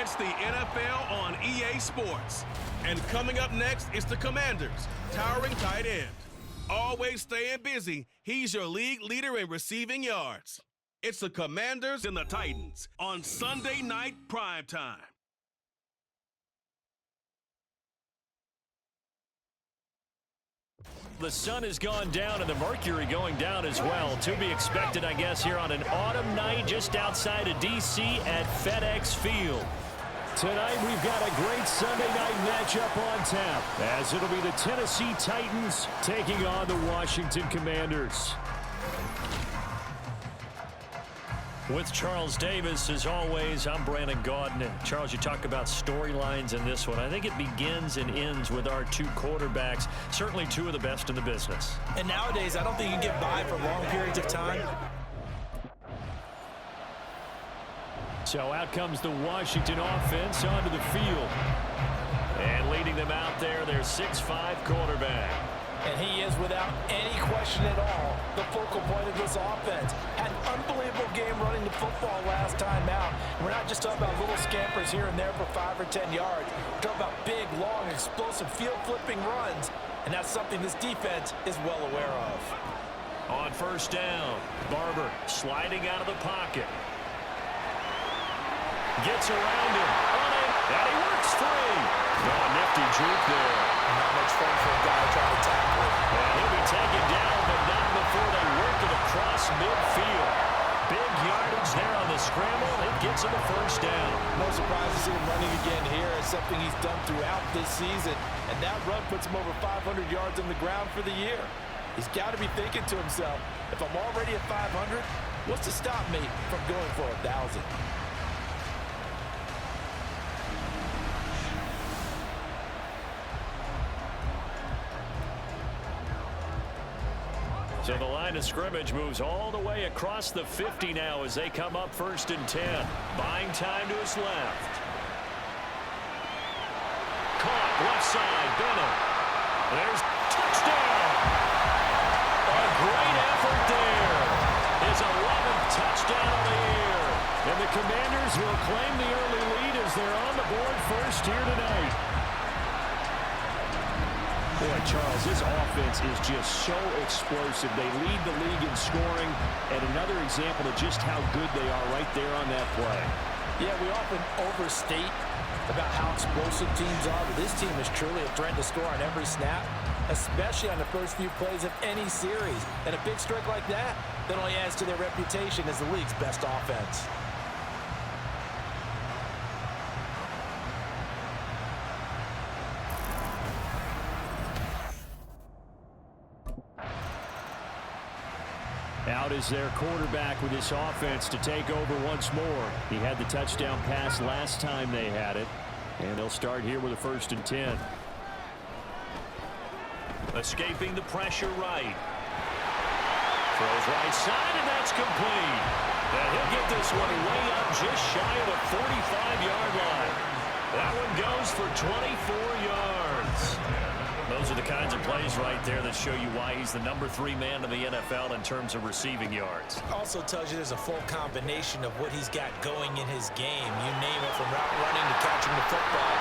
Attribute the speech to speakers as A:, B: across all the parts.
A: It's the NFL on EA Sports. And coming up next is the Commanders, towering tight end. Always staying busy, he's your league leader in receiving yards. It's the Commanders and the Titans on Sunday Night Primetime.
B: The sun has gone down and the mercury going down as well. To be expected, I guess, here on an autumn night just outside of D.C. at FedEx Field. Tonight, we've got a great Sunday night matchup on tap, as it'll be the Tennessee Titans taking on the Washington Commanders. With Charles Davis, as always, I'm Brandon Gaudin. And Charles, you talk about storylines in this one. I think it begins and ends with our two quarterbacks, certainly two of the best in the business.
C: And nowadays, I don't think you can get by for long periods of time.
B: So out comes the Washington offense onto the field. And leading them out there, their 6'5" quarterback.
C: And he is, without any question at all, the focal point of this offense. Had an unbelievable game running the football last time out. We're not just talking about little scampers here and there for 5 or 10 yards. We're talking about big, long, explosive, field-flipping runs. And that's something this defense is well aware of.
B: On first down, Barber sliding out of the pocket. Gets around him, and he works free. Oh, nifty juke there.
C: Not much fun for a guy trying to tackle him.
B: And he'll be taken down, but not before they work it across midfield. Big yardage there on the scramble. It gets him a first down.
C: No surprise to see him running again here. It's something he's done throughout this season. And that run puts him over 500 yards on the ground for the year. He's got to be thinking to himself, if I'm already at 500, what's to stop me from going for 1,000?
B: So the line of scrimmage moves all the way across the 50 now as they come up first and 10. Buying time to his left. Caught left side, Bennett. There's touchdown. A great effort there. His 11th touchdown of the year. And the Commanders will claim the early lead as they're on the board first here tonight. Boy, Charles, this offense is just so explosive. They lead the league in scoring, and another example of just how good they are right there on that play.
C: Yeah, we often overstate about how explosive teams are, but this team is truly a threat to score on every snap, especially on the first few plays of any series. And a big strike like that only adds to their reputation as the league's best offense.
B: Out is their quarterback with this offense to take over once more. He had the touchdown pass last time they had it. And they'll start here with a first and 10. Escaping the pressure right. Throws right side, and that's complete. And he'll get this one way up just shy of the 45-yard line. That one goes for 24 yards. Those are the kinds of plays right there that show you why he's the number 3 man in the NFL in terms of receiving yards.
C: Also tells you there's a full combination of what he's got going in his game. You name it, from route running to catching the football.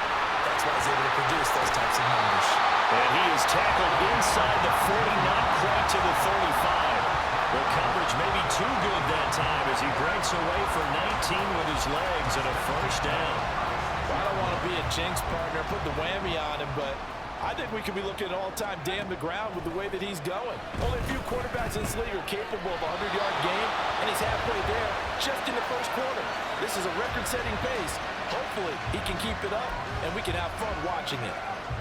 C: That's why he's able to produce those types of numbers.
B: And he is tackled inside the 40, not quite to the 35. The coverage may be too good that time as he breaks away for 19 with his legs and a first down.
C: Well, I don't want to be a jinx partner, put the whammy on him, but I think we could be looking at all-time damn the ground with the way that he's going. Only a few quarterbacks in this league are capable of a 100-yard game, and he's halfway there just in the first quarter. This is a record-setting pace. Hopefully, he can keep it up, and we can have fun watching it.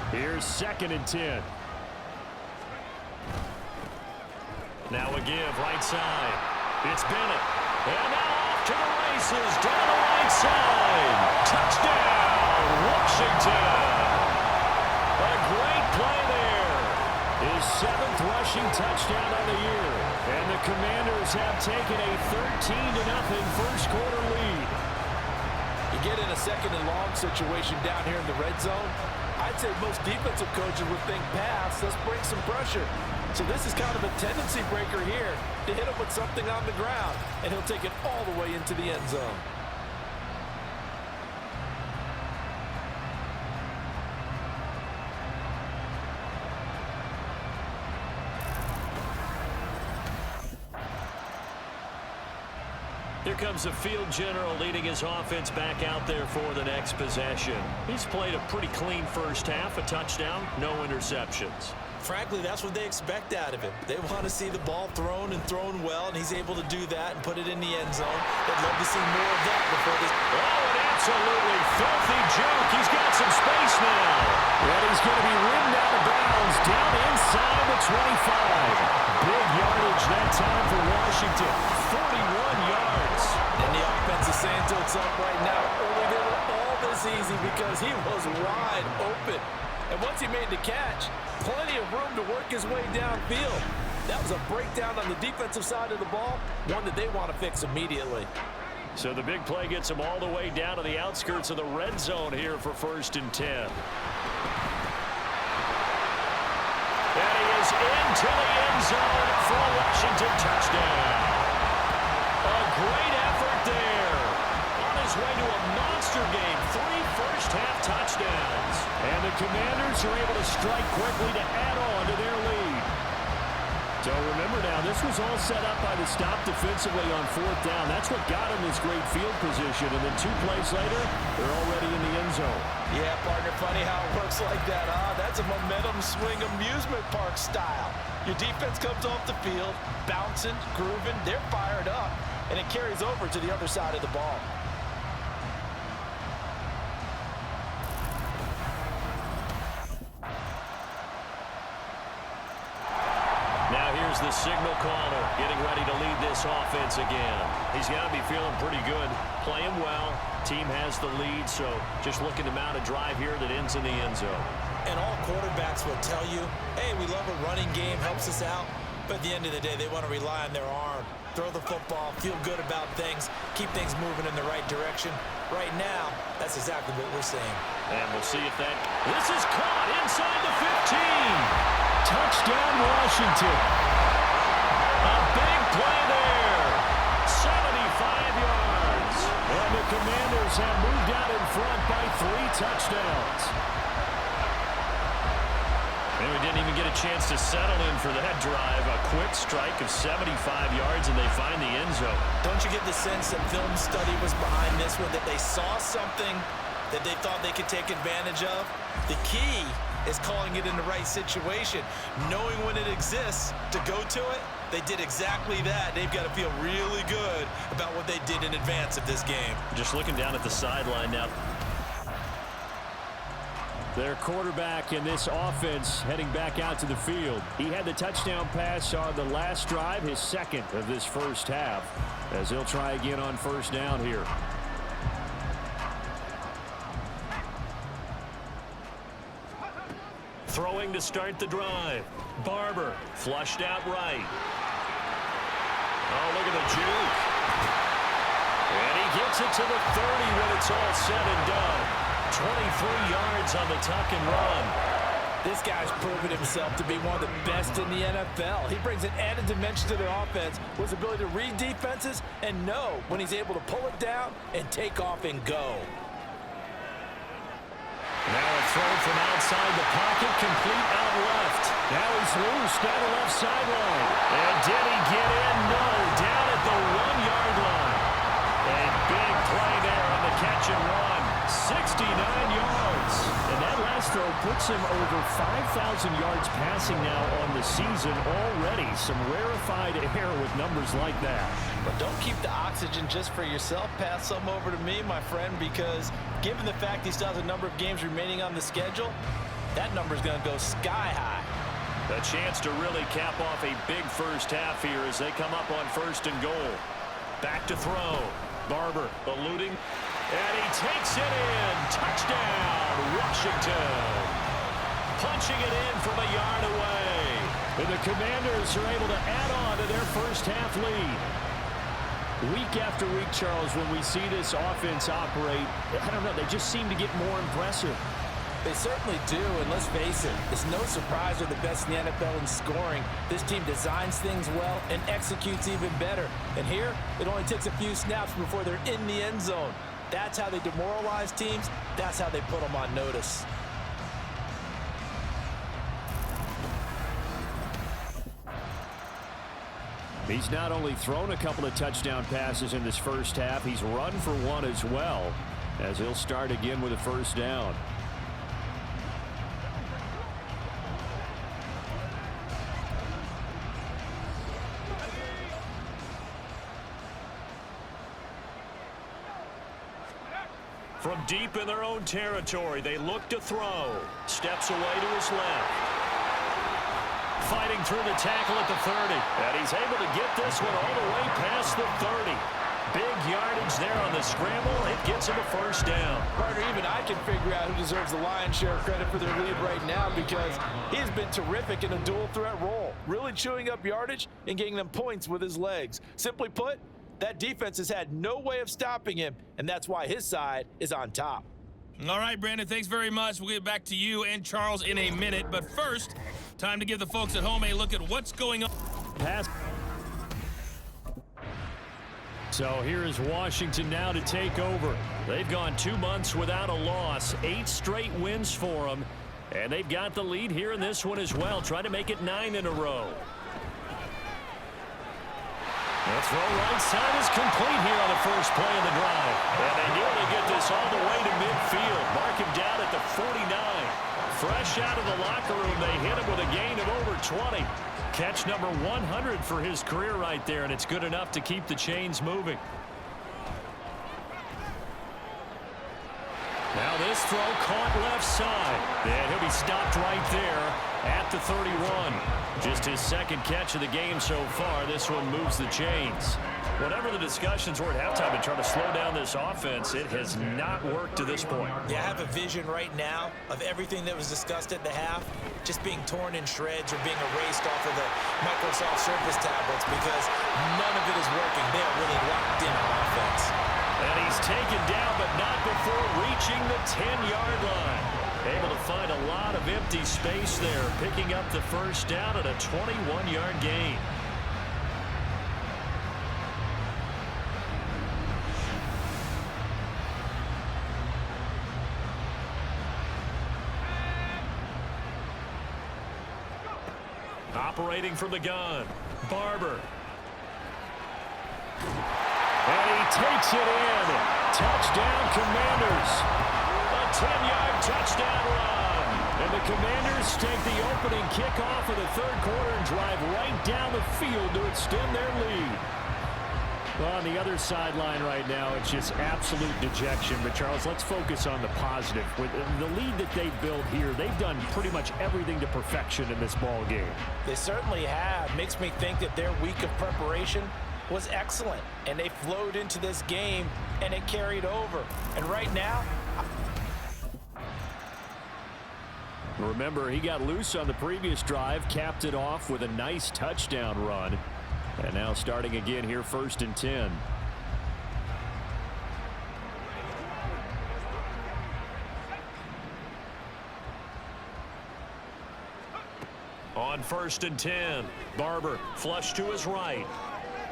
B: Here's second and 10. Now a give, right side. It's Bennett. And now off to the races, down the right side. Touchdown, Washington. A great play there. His 7th rushing touchdown of the year. And the Commanders have taken a 13-0 first quarter lead.
C: You get in a second and long situation down here in the red zone, I'd say most defensive coaches would think pass, let's bring some pressure. So this is kind of a tendency breaker here to hit him with something on the ground, and he'll take it all the way into the end zone.
B: Here comes the field general leading his offense back out there for the next possession. He's played a pretty clean first half, a touchdown, no interceptions.
C: Frankly, that's what they expect out of him. They want to see the ball thrown and thrown well, and he's able to do that and put it in the end zone. They'd love to see more of that before this.
B: Oh, an absolutely filthy juke. He's got some space now. And he's going to be rimmed out of bounds down inside the 25. Big yardage that time for Washington. 41 yards.
C: And the offense is saying to itself right now, only they were all this easy because he was wide open. And once he made the catch, plenty of room to work his way downfield. That was a breakdown on the defensive side of the ball, one that they want to fix immediately.
B: So the big play gets him all the way down to the outskirts of the red zone here for 1st and 10. And he is into the end zone for a Washington touchdown. A great effort there. On his way to a monster game, 3 first-half touchdowns. And the Commanders are able to strike quickly to add on to their lead. So remember now, this was all set up by the stop defensively on 4th down. That's what got him this great field position. And then 2 plays later, they're already in the end zone.
C: Yeah, partner, funny how it works like that, huh? That's a momentum swing amusement park style. Your defense comes off the field, bouncing, grooving, they're fired up, and it carries over to the other side of the ball.
B: The signal caller getting ready to lead this offense again. He's got to be feeling pretty good, playing well. Team has the lead, so just looking to mount a drive here that ends in the end zone.
C: And all quarterbacks will tell you, hey, we love a running game, helps us out. But at the end of the day, they want to rely on their arm, throw the football, feel good about things, keep things moving in the right direction. Right now, that's exactly what we're seeing.
B: And we'll see if that... This is caught inside the 15. Touchdown, Washington. A big play there. 75 yards. And the Commanders have moved out in front by 3 touchdowns. And we didn't even get a chance to settle in for that drive. A quick strike of 75 yards, and they find the end zone.
C: Don't you get the sense that film study was behind this one, that they saw something that they thought they could take advantage of? The key is calling it in the right situation, knowing when it exists to go to it. They did exactly that. They've got to feel really good about what they did in advance of this game.
B: Just looking down at the sideline now. Their quarterback in this offense heading back out to the field. He had the touchdown pass on the last drive, his second of this first half, as he'll try again on 1st down here. Throwing to start the drive. Barber flushed out right. Oh, look at the juke. And he gets it to the 30 when it's all said and done. 23 yards on the tuck and run.
C: This guy's proven himself to be one of the best in the NFL. He brings an added dimension to their offense with his ability to read defenses and know when he's able to pull it down and take off and go.
B: Now a throw from outside the pocket, complete out left. Now he's loose down the left sideline. And did he get in? No, down at the 1-yard line. A big play there on the catch and run. 69 yards. And that last throw puts him over 5,000 yards passing now on the season already. Some rarefied air with numbers like that.
C: But don't keep the oxygen just for yourself. Pass some over to me, my friend, because given the fact he still has a number of games remaining on the schedule, that number's going to go sky high.
B: A chance to really cap off a big first half here as they come up on 1st and goal. Back to throw. Barber eluding. And he takes it in. Touchdown, Washington. Punching it in from a yard away. And the Commanders are able to add on to their first half lead. Week after week, Charles, when we see this offense operate, I don't know, they just seem to get more impressive.
C: They certainly do, and let's face it, it's no surprise they're the best in the NFL in scoring. This team designs things well and executes even better. And here, it only takes a few snaps before they're in the end zone. That's how they demoralize teams. That's how they put them on notice.
B: He's not only thrown a couple of touchdown passes in this first half, he's run for one as well, as he'll start again with a first down. From deep in their own territory, they look to throw. Steps away to his left. Fighting through the tackle at the 30. And he's able to get this one all the way past the 30. Big yardage there on the scramble. It gets him a first down.
C: Partner, even I can figure out who deserves the lion's share of credit for their lead right now, because he's been terrific in a dual threat role, really chewing up yardage and getting them points with his legs. Simply put, that defense has had no way of stopping him, and that's why his side is on top.
D: All right, Brandon, thanks very much. We'll get back to you and Charles in a minute. But first, time to give the folks at home a look at what's going on.
B: Pass. So here is Washington now to take over. They've gone 2 months without a loss, 8 straight wins for them, and they've got the lead here in this one as well, trying to make it 9 in a row. The throw right side is complete here on the first play of the drive. And they nearly get this all the way to midfield. Mark him down at the 49. Fresh out of the locker room, they hit him with a gain of over 20. Catch number 100 for his career right there, and it's good enough to keep the chains moving. Now this throw caught left side. And he'll be stopped right there at the 31. Just his second catch of the game so far. This one moves the chains. Whatever the discussions were at halftime to try to slow down this offense, it has not worked to this point.
E: Yeah, I have a vision right now of everything that was discussed at the half just being torn in shreds or being erased off of the Microsoft Surface tablets, because none of it is working. They are really locked in on offense.
B: And he's taken down, but not before reaching the 10-yard line. Able to find a lot of empty space there, picking up the first down at a 21-yard gain. Operating from the gun, Barber. And he takes it in. Touchdown, Commanders. A 10-yard touchdown run. And the Commanders take the opening kickoff of the third quarter and drive right down the field to extend their lead. Well, on the other sideline right now, it's just absolute dejection. But, Charles, let's focus on the positive. With the lead that they've built here, they've done pretty much everything to perfection in this ball game.
E: They certainly have. Makes me think that their week of preparation was excellent, and they flowed into this game, and it carried over. And right now,
B: remember, he got loose on the previous drive, capped it off with a nice touchdown run. And now starting again here, 1st and 10. On 1st and 10, Barber flush to his right.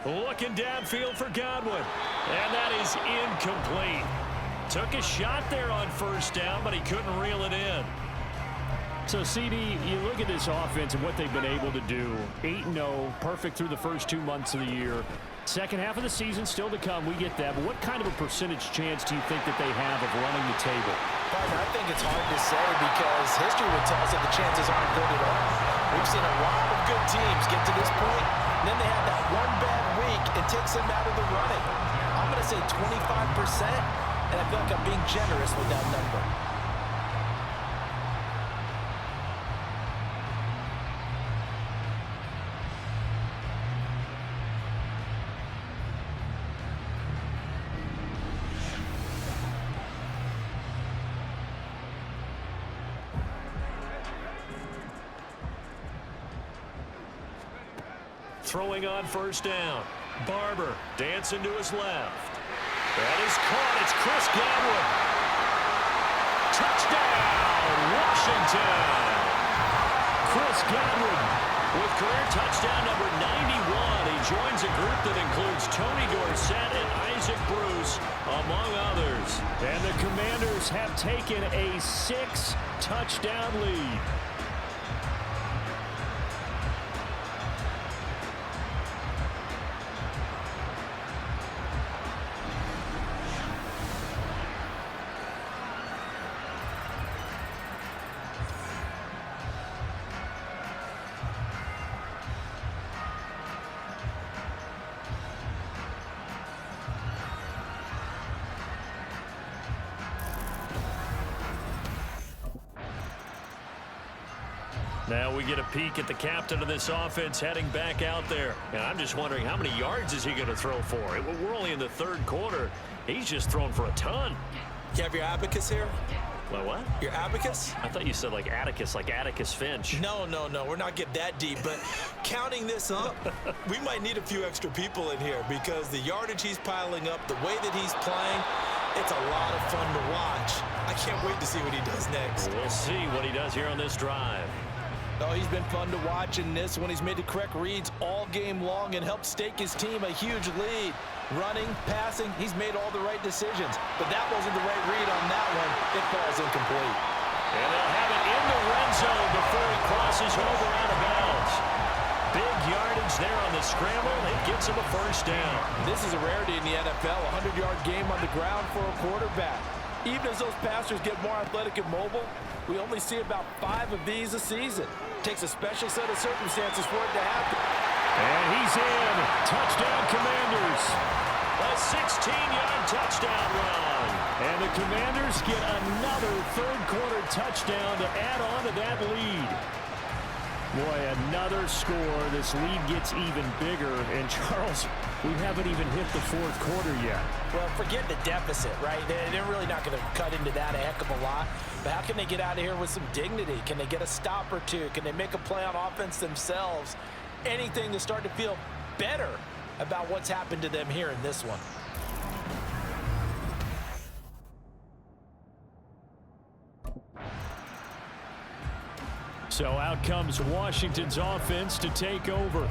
B: Looking downfield for Godwin. And that is incomplete. Took a shot there on first down, but he couldn't reel it in. So, CD, you look at this offense and what they've been able to do. 8-0, perfect through the first 2 months of the year. Second half of the season still to come, we get that. But what kind of a percentage chance do you think that they have of running the table?
E: partner, I think it's hard to say, because history would tell us that the chances aren't good at all. We've seen a lot of good teams get to this point, and then they have that one bad week. It takes them out of the running. I'm going to say 25%, and I feel like I'm being generous with that number.
B: Throwing on first down. Barber dancing to his left. That is caught. It's Chris Godwin. Touchdown, Washington. Chris Godwin with career touchdown number 91. He joins a group that includes Tony Dorsett and Isaac Bruce, among others. And the Commanders have taken a 6-touchdown lead. Now we get a peek at the captain of this offense heading back out there. And I'm just wondering, how many yards is he going to throw for? We're only in the third quarter. He's just thrown for a ton.
E: You have your abacus here?
B: Well, what?
E: Your abacus?
B: I thought you said like Atticus Finch.
E: No. We're not getting that deep. But counting this up, we might need a few extra people in here because the yardage he's piling up, the way that he's playing, it's a lot of fun to watch. I can't wait to see what he does next.
B: We'll see what he does here on this drive.
C: Oh, he's been fun to watch in this one. He's made the correct reads all game long and helped stake his team a huge lead. Running, passing, he's made all the right decisions. But that wasn't the right read on that one. It falls incomplete.
B: And they'll have it in the red zone before he crosses over out of bounds. Big yardage there on the scramble. It gets him a first down.
C: This is a rarity in the NFL, a 100-yard game on the ground for a quarterback. Even as those passers get more athletic and mobile, we only see about 5 of these a season. Takes a special set of circumstances for it to happen.
B: And he's in. Touchdown, Commanders. A 16-yard touchdown run.
F: And the Commanders get another third-quarter touchdown to add on to that lead. Boy, another score. This lead gets even bigger. And, Charles, we haven't even hit the fourth quarter yet.
E: Well, forget the deficit, right? They're really not going to cut into that a heck of a lot. But how can they get out of here with some dignity? Can they get a stop or two? Can they make a play on offense themselves? Anything to start to feel better about what's happened to them here in this one.
F: So out comes Washington's offense to take over.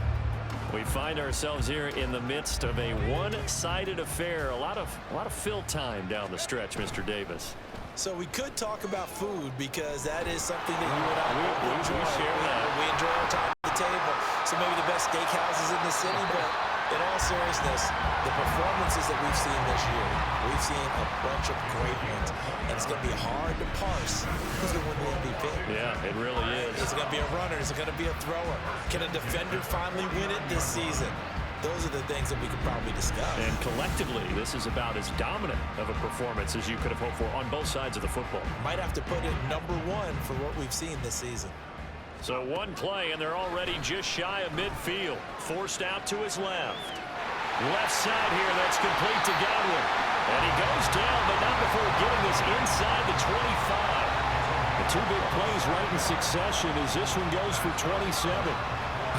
B: We find ourselves here in the midst of a one-sided affair. A lot of fill time down the stretch, Mr. Davis.
E: So we could talk about food because that is something that you and I enjoy.
B: We share that.
E: We enjoy our time at the table. So maybe the best steakhouses in the city, but in all seriousness, the performances that we've seen this year, we've seen a bunch of great ones, and it's going to be hard to parse who's going to win the MVP.
B: Yeah, it really is.
E: Is it going to be a runner? Is it going to be a thrower? Can a defender finally win it this season? Those are the things that we could probably discuss.
B: And collectively, this is about as dominant of a performance as you could have hoped for on both sides of the football.
E: Might have to put it number 1 for what we've seen this season.
B: So one play, and they're already just shy of midfield. Forced out to his left. Left side here, that's complete to Godwin. And he goes down, but not before getting this inside the 25.
F: The 2 big plays right in succession as this one goes for 27.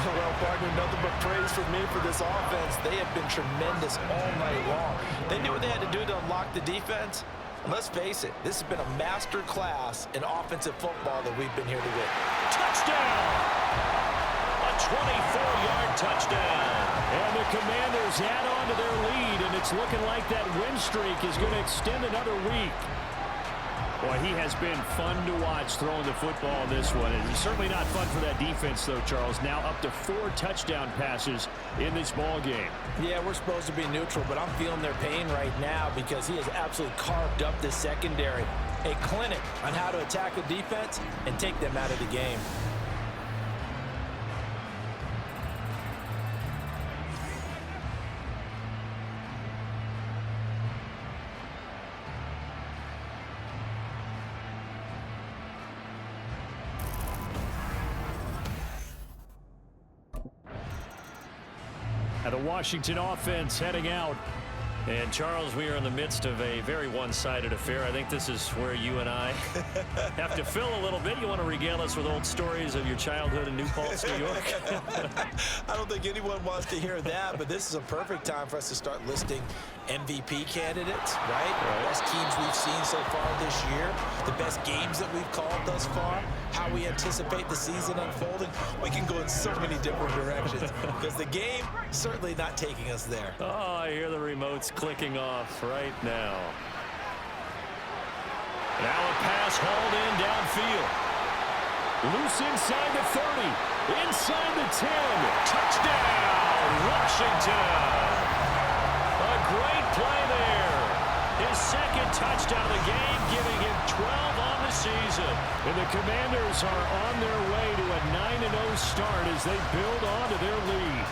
C: Well, partner, nothing but praise from me for this offense. They have been tremendous all night long. They knew what they had to do to unlock the defense. And let's face it, this has been a master class in offensive football that we've been here to win.
B: Touchdown! A 24-yard touchdown.
F: And the Commanders add on to their lead, and it's looking like that win streak is going to extend another week. Boy, he has been fun to watch throwing the football in this one. And it's certainly not fun for that defense, though, Charles. Now up to 4 touchdown passes in this ball game.
C: Yeah, we're supposed to be neutral, but I'm feeling their pain right now because he has absolutely carved up this secondary. A clinic on how to attack a defense and take them out of the game.
F: The Washington offense heading out.
B: And, Charles, we are in the midst of a very one-sided affair. I think this is where you and I have to fill a little bit. You want to regale us with old stories of your childhood in New Paltz, New York?
E: I don't think anyone wants to hear that, but this is a perfect time for us to start listing MVP candidates, right? Best teams we've seen so far this year, the best games that we've called thus far, how we anticipate the season unfolding. We can go in so many different directions because the game certainly not taking us there.
B: Oh, I hear the remotes clicking off right now. Now a pass hauled in downfield.
F: Loose inside the 30. Inside the 10.
B: Touchdown, Washington. A great play there. His second touchdown of the game, giving him 12 on the season.
F: And the Commanders are on their way to a 9-0 start as they build on to their lead.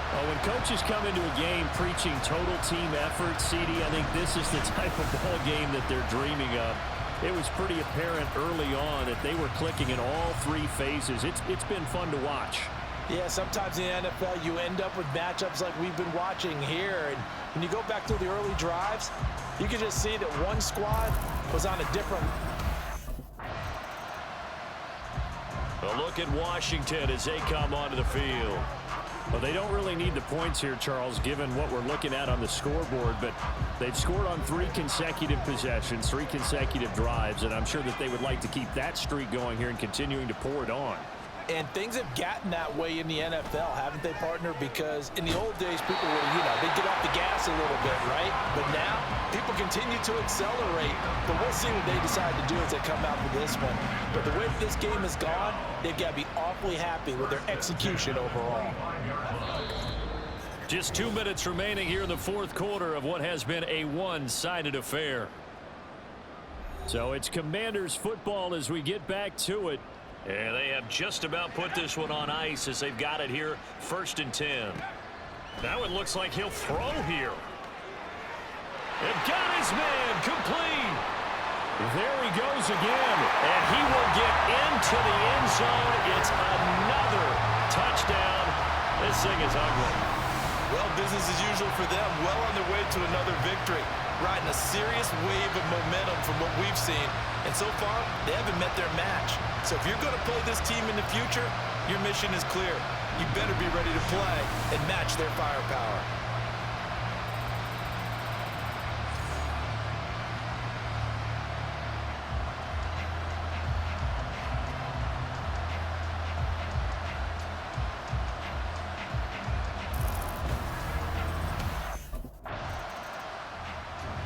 F: Well, when coaches come into a game preaching total team effort, CD, I think this is the type of ball game that they're dreaming of. It was pretty apparent early on that they were clicking in all three phases. It's been fun to watch.
E: Yeah, sometimes in the NFL you end up with matchups like we've been watching here. And when you go back to the early drives, you can just see that one squad was on a different...
B: A look at Washington as they come onto the field.
F: Well, they don't really need the points here, Charles, given what we're looking at on the scoreboard, but they've scored on 3 consecutive possessions, 3 consecutive drives, and I'm sure that they would like to keep that streak going here and continuing to pour it on.
E: And things have gotten that way in the NFL, haven't they, partner? Because in the old days, people would, they'd get off the gas a little bit, right? But now, people continue to accelerate. But we'll see what they decide to do as they come out for this one. But the way that this game has gone, they've got to be awfully happy with their execution overall.
B: Just 2 minutes remaining here in the fourth quarter of what has been a one-sided affair.
F: So it's Commanders football as we get back to it.
B: And they have just about put this one on ice as they've got it here, 1st and 10. Now it looks like he'll throw here. And got his man complete.
F: There he goes again.
B: And he will get into the end zone. It's another touchdown. This thing is ugly.
E: Well, business as usual for them. Well on their way to another victory. Riding a serious wave of momentum from what we've seen. And so far, they haven't met their match. So if you're going to play this team in the future, your mission is clear. You better be ready to play and match their firepower.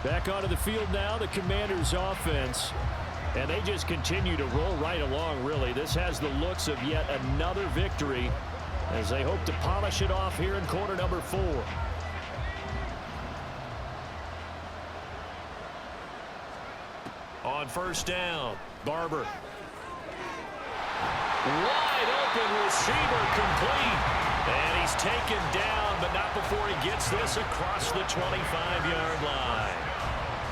F: Back onto the field now, the Commanders offense. And they just continue to roll right along, really. This has the looks of yet another victory as they hope to polish it off here in quarter number 4.
B: On 1st down, Barber. Wide open receiver complete. And he's taken down, but not before he gets this across the 25-yard line.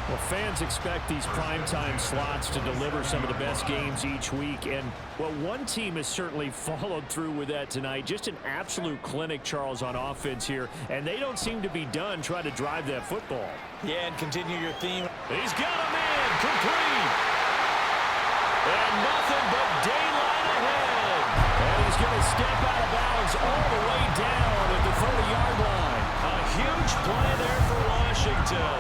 F: Well, fans expect these primetime slots to deliver some of the best games each week. And, well, one team has certainly followed through with that tonight. Just an absolute clinic, Charles, on offense here. And they don't seem to be done trying to drive that football.
E: Yeah, and continue your theme.
B: He's got a man complete. And nothing but daylight ahead.
F: And he's going to step out of bounds all the way down at the 30-yard line.
B: A huge play there for Washington.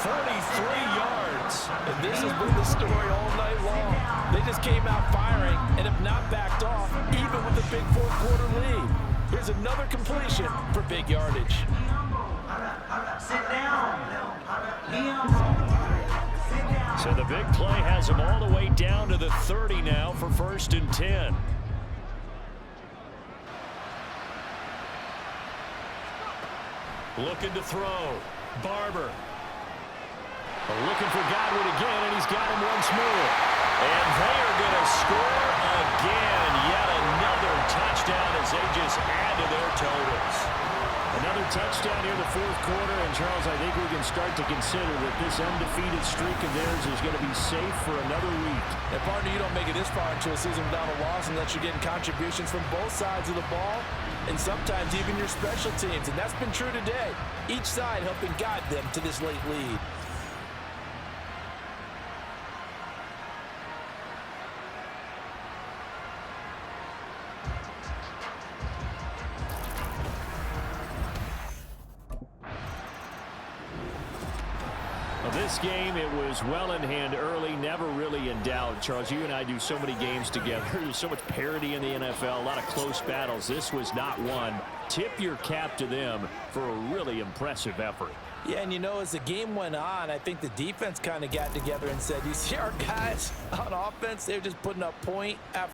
B: 43 yards.
E: And this has been the story all night long. They just came out firing and have not backed off, even with the big fourth-quarter lead. Here's another completion for big yardage.
G: Sit down.
B: So the big play has him all the way down to the 30 now for 1st and 10. Looking to throw. Barber.
F: Looking for Godwin again, and he's got him once more.
B: And they are going to score again. Yet another touchdown as they just add to their totals.
F: Another touchdown here in the fourth quarter, and Charles, I think we can start to consider that this undefeated streak of theirs is going to be safe for another week.
E: And partner, you don't make it this far into a season without a loss unless you're getting contributions from both sides of the ball, and sometimes even your special teams. And that's been true today. Each side helping guide them to this late lead.
F: This game, it was well in hand early, never really in doubt. Charles, you and I do so many games together. There's so much parity in the NFL, a lot of close battles. This was not one. Tip your cap to them for a really impressive effort.
E: Yeah, and as the game went on, I think the defense kind of got together and said, you see our guys on offense, they're just putting up point after